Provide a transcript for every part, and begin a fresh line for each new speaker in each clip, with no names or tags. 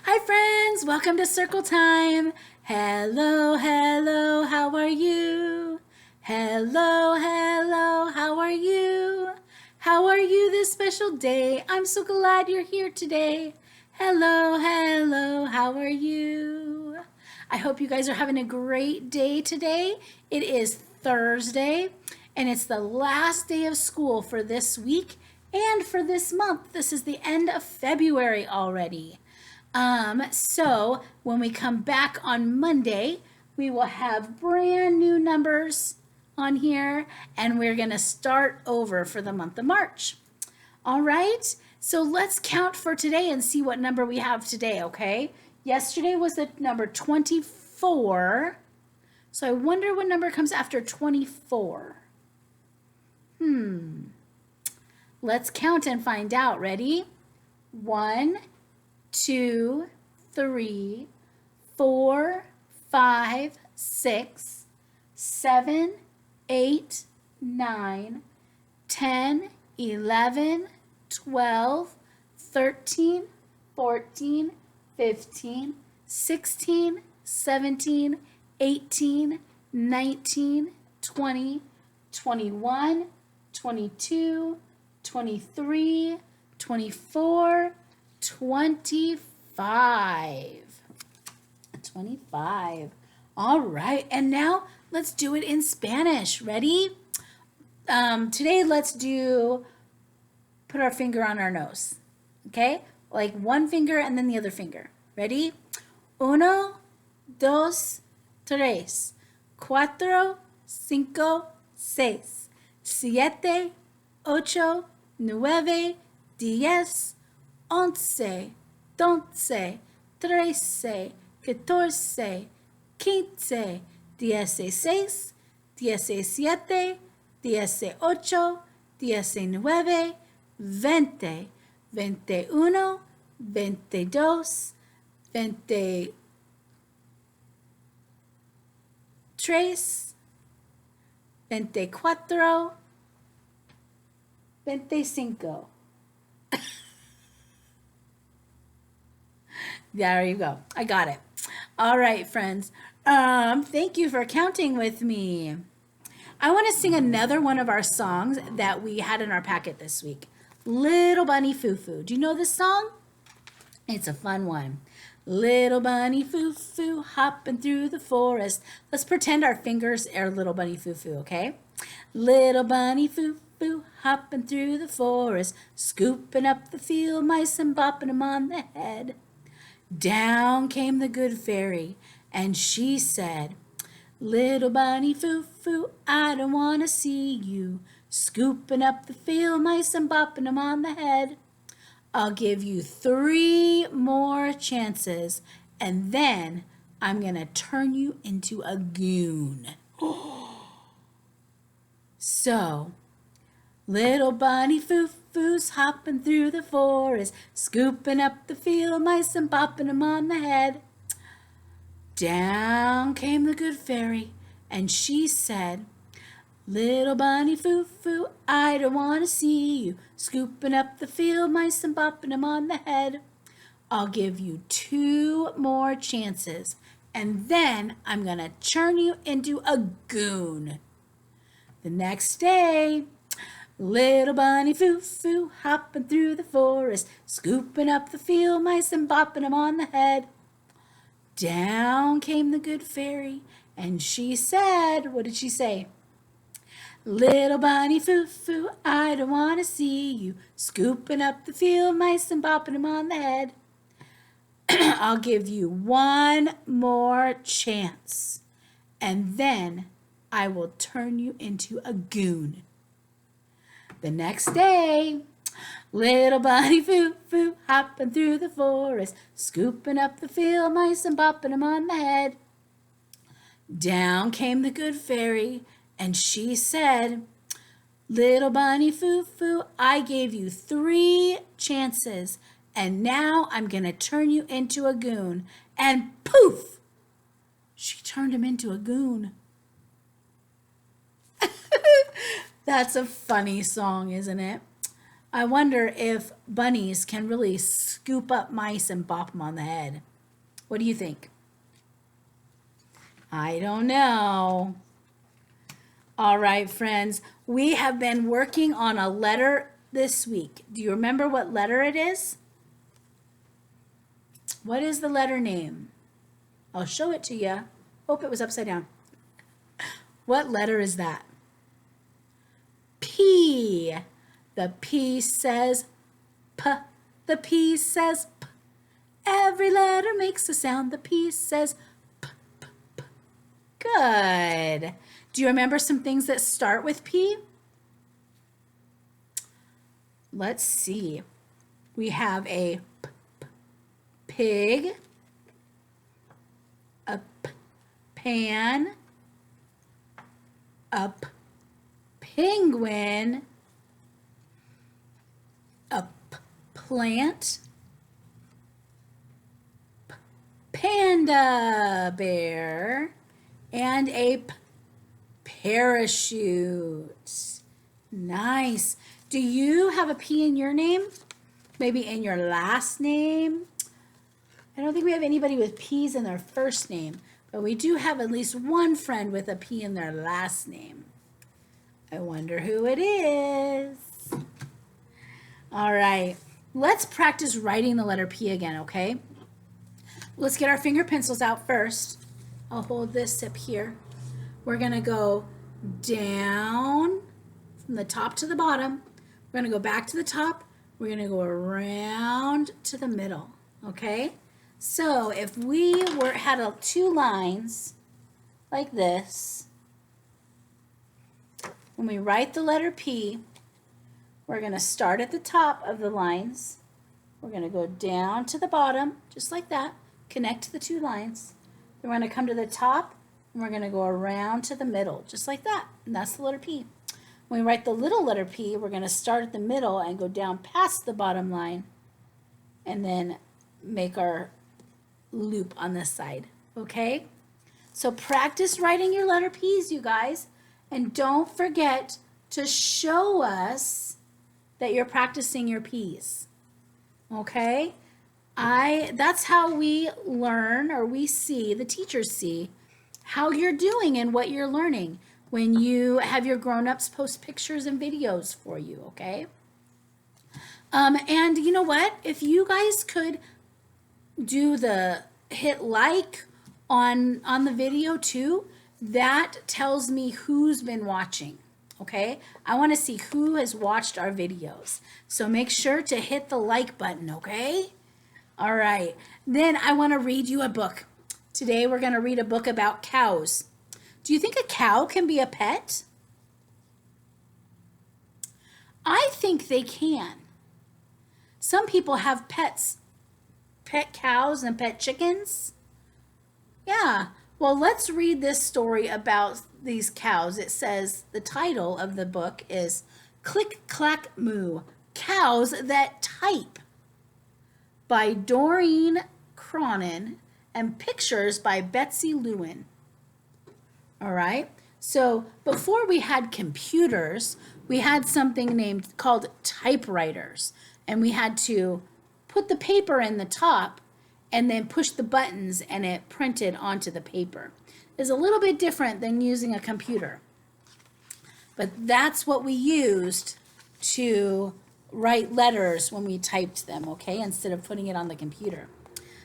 Hi, friends. Welcome to Circle Time. Hello, hello. How are you? Hello, hello. How are you? How are you this special day? I'm so glad you're here today. Hello, hello. How are you? I hope you guys are having a great day today. It is Thursday, and it's the last day of school for this week and for this month. This is the end of February already. So when we come back on Monday, we will have brand new numbers on here, and we're going to start over for the month of March. All right, so let's count for today and see what number we have today, okay? Yesterday was the number 24. So I wonder what number comes after 24. Let's count and find out. Ready? 1, 2, 3, 4, 5, 6, 7, 8, 9, 10, 11, 12, 13, 14, 15, 16, 17, 18, 19, 20, 21, 22, 23, 24, 25. 25. All right, and now let's do it in Spanish. Ready? Today, let's put our finger on our nose. Okay? Like one finger and then the other finger. Ready? Uno, dos, tres, cuatro, cinco, seis, siete, ocho, nueve, diez, 11, 12, 13, 14, 15, 16, 17, 18, 19, 20, 21, 22, 23, 24, 25. There you go. I got it. All right, friends. Thank you for counting with me. I want to sing another one of our songs that we had in our packet this week. Little Bunny Foo Foo. Do you know this song? It's a fun one. Little bunny foo foo hopping through the forest. Let's pretend our fingers are little bunny foo foo, okay? Little bunny foo foo hopping through the forest, scooping up the field mice and bopping them on the head. Down came the good fairy, and she said, Little bunny foo foo, I don't want to see you scooping up the field mice and bopping them on the head. I'll give you 3 more chances, and then I'm going to turn you into a goon. So, little bunny foo foo's hopping through the forest, scooping up the field mice and bopping them on the head. Down came the good fairy, and she said, Little bunny foo foo, I don't want to see you scooping up the field mice and bopping them on the head. I'll give you 2 more chances, and then I'm going to turn you into a goon. The next day, little bunny foo foo hopping through the forest, scooping up the field mice and bopping them on the head. Down came the good fairy, and she said, what did she say? Little bunny foo foo, I don't want to see you scooping up the field mice and bopping them on the head. I'll give you 1 more chance, and then I will turn you into a goon. The next day, little bunny foo foo hopping through the forest, scooping up the field mice and bopping them on the head. Down came the good fairy, and she said, Little bunny foo foo, I gave you 3 chances, and now I'm going to turn you into a goon. And poof! She turned him into a goon. That's a funny song, isn't it? I wonder if bunnies can really scoop up mice and bop them on the head. What do you think? I don't know. All right, friends, we have been working on a letter this week. Do you remember what letter it is? What is the letter name? I'll show it to you. Hope it was upside down. What letter is that? P. The P says P. The P says P. Every letter makes a sound. The P says P, P, P. Good. Do you remember some things that start with P? Let's see. We have a P, P, pig, a P, pan, a P, penguin, a P, plant, P, panda bear, and a P, parachute. Nice. Do you have a P in your name? Maybe in your last name? I don't think we have anybody with P's in their first name, but we do have at least one friend with a P in their last name. I wonder who it is. All right, let's practice writing the letter P again, okay? Let's get our finger pencils out first. I'll hold this up here. We're gonna go down from the top to the bottom. We're gonna go back to the top. We're gonna go around to the middle, okay? So if we had two lines like this, when we write the letter P, we're gonna start at the top of the lines. We're gonna go down to the bottom, just like that, connect the two lines. Then we're gonna come to the top, and we're gonna go around to the middle, just like that, and that's the letter P. When we write the little letter P, we're going to start at the middle and go down past the bottom line and then make our loop on this side, okay? So practice writing your letter P's, you guys, and don't forget to show us that you're practicing your P's, okay? That's how we learn, or we see, the teachers see, how you're doing and what you're learning when you have your grown-ups post pictures and videos for you, okay? And you know what? If you guys could do the hit like on the video too, that tells me who's been watching, okay? I want to see who has watched our videos. So make sure to hit the like button, okay? All right. Then I want to read you a book. Today we're going to read a book about cows. Do you think a cow can be a pet? I think they can. Some people have pets, pet cows and pet chickens. Yeah, well, let's read this story about these cows. It says, the title of the book is Click Clack Moo, Cows That Type, by Doreen Cronin, and pictures by Betsy Lewin. All right, so before we had computers, we had something called typewriters, and we had to put the paper in the top and then push the buttons and it printed onto the paper. It's a little bit different than using a computer, but that's what we used to write letters when we typed them, okay, instead of putting it on the computer.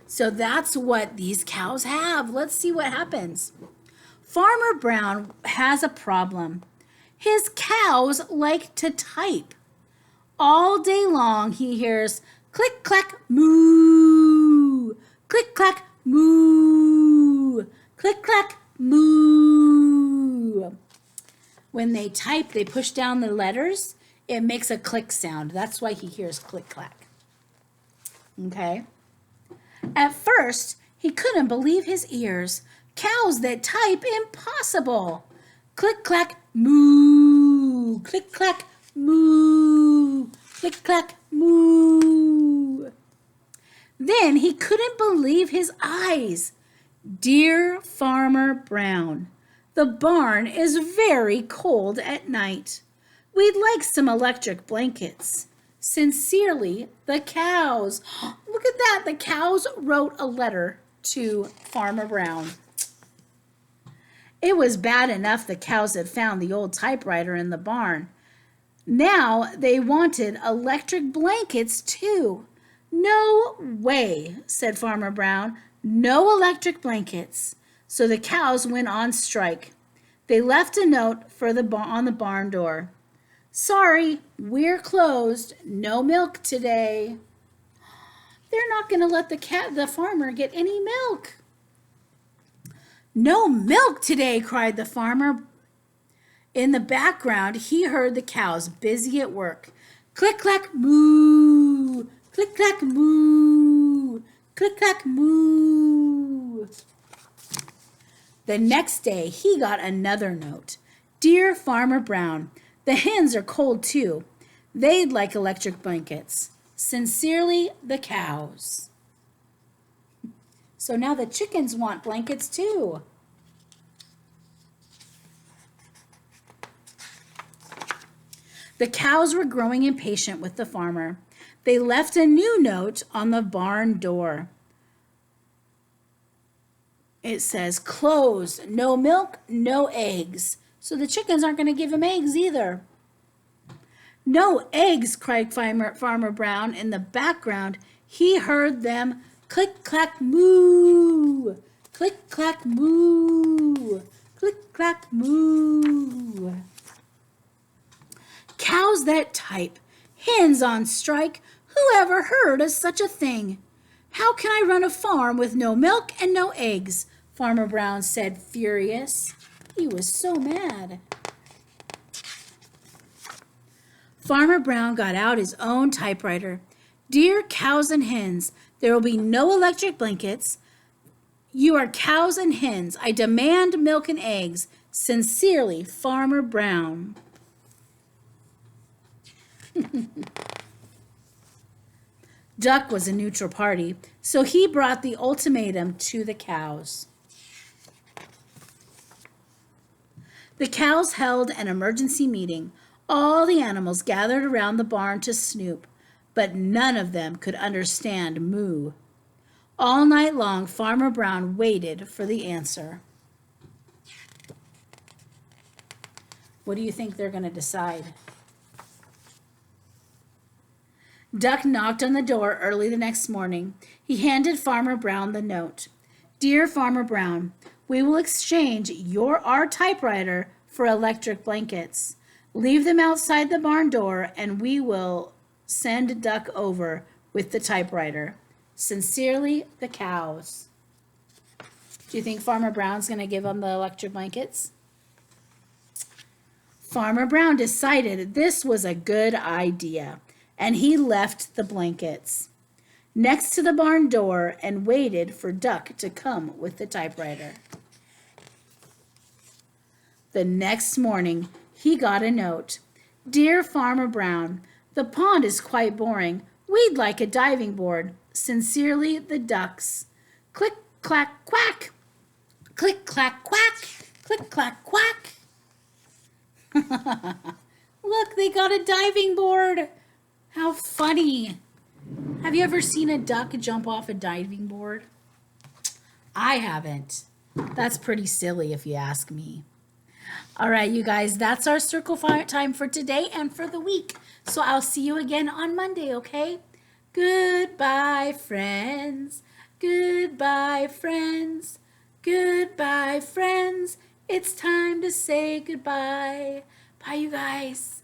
So that's what these cows have. Let's see what happens. Farmer Brown has a problem. His cows like to type. All day long he hears click, clack, moo, click, clack, moo, click, clack, moo. When they type, they push down the letters, it makes a click sound. That's why he hears click, clack. Okay? At first, he couldn't believe his ears. Cows that type, impossible. Click, clack, moo. Click, clack, moo. Click, clack, moo. Then he couldn't believe his eyes. Dear Farmer Brown, the barn is very cold at night. We'd like some electric blankets. Sincerely, the cows. Look at that. The cows wrote a letter to Farmer Brown. It was bad enough the cows had found the old typewriter in the barn. Now they wanted electric blankets too. No way, said Farmer Brown. No electric blankets. So the cows went on strike. They left a note on the barn door. Sorry, we're closed. No milk today. They're not going to let the farmer get any milk. No milk today, cried the farmer. In the background, he heard the cows busy at work. Click, clack, moo. Click, clack, moo. Click, clack, moo. The next day, he got another note. Dear Farmer Brown, the hens are cold too. They'd like electric blankets. Sincerely, the cows. So now the chickens want blankets too. The cows were growing impatient with the farmer. They left a new note on the barn door. It says, closed, no milk, no eggs. So the chickens aren't going to give him eggs either. No eggs, cried Farmer Brown. In the background, he heard them click, clack, moo. Click, clack, moo. Click, clack, moo. Cows that type, hens on strike. Who ever heard of such a thing? How can I run a farm with no milk and no eggs? Farmer Brown said, furious. He was so mad. Farmer Brown got out his own typewriter. Dear cows and hens, there will be no electric blankets. You are cows and hens. I demand milk and eggs. Sincerely, Farmer Brown. Duck was a neutral party, so he brought the ultimatum to the cows. The cows held an emergency meeting. All the animals gathered around the barn to snoop, but none of them could understand moo. All night long, Farmer Brown waited for the answer. What do you think they're going to decide? Duck knocked on the door early the next morning. He handed Farmer Brown the note. Dear Farmer Brown, we will exchange our typewriter for electric blankets. Leave them outside the barn door and we will send Duck over with the typewriter. Sincerely, the cows. Do you think Farmer Brown's going to give them the electric blankets? Farmer Brown decided this was a good idea, and he left the blankets next to the barn door and waited for Duck to come with the typewriter. The next morning, he got a note. Dear Farmer Brown, the pond is quite boring. We'd like a diving board. Sincerely, the ducks. Click, clack, quack. Click, clack, quack. Click, clack, quack. Look, they got a diving board. How funny. Have you ever seen a duck jump off a diving board? I haven't. That's pretty silly if you ask me. All right, you guys, that's our circle time for today and for the week. So I'll see you again on Monday, okay? Goodbye, friends. Goodbye, friends. Goodbye, friends. It's time to say goodbye. Bye, you guys.